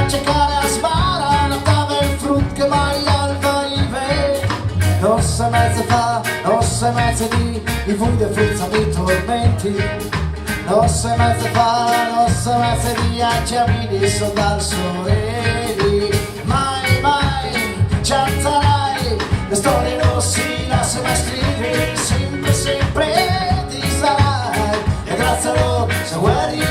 a cercare a sbara la tavola il frut che mai al vaive non se mezze fa, non se mezze di i vude fruzza di tormenti non se mezze fa, non se mezze di acciamini sono dal sole mai mai canterai le storie non si lasciano mai scrivere sempre sempre ti sarai e grazie a loro se vuoi arrivi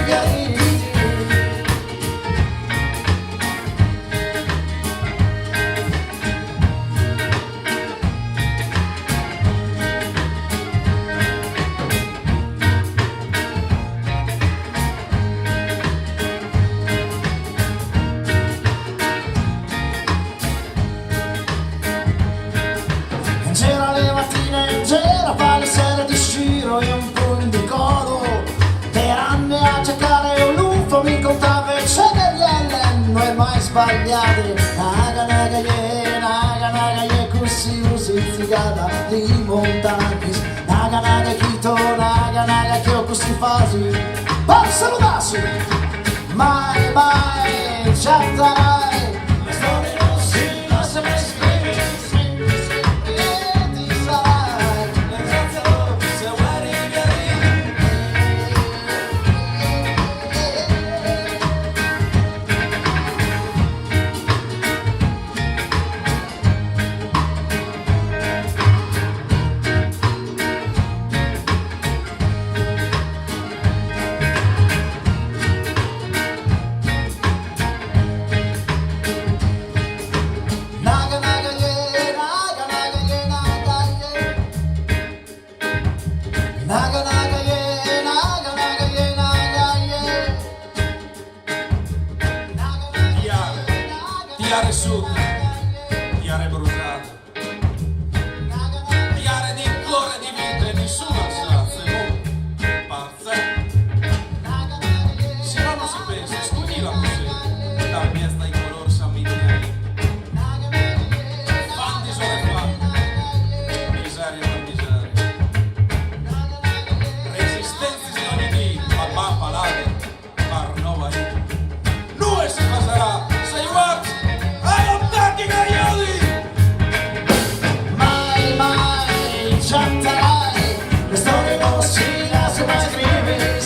c'era le mattine, c'era fa le sere di sciro e un pugno di codo per anni a cercare un lufo mi contava e c'è degli ellen non è mai sbagliate naga ye così usi zigada di montanis naga chito naga che ho così fasi per salutarsi mai mai chatterai le storie non si lasciano mai scrivere Tiare sud, tiare bruciato, tiare di cuore di vita e nessuna sazione, pazzesco. Se no non si pensa, scudila così, la miesta in color sammignani. Fatti sono fatti, miseria per miseria. Resistenza sono di papà palade, par nova io. Lui si passerà, sei guardi. Mai mai chatterai le storie non si lasciano mai scrivere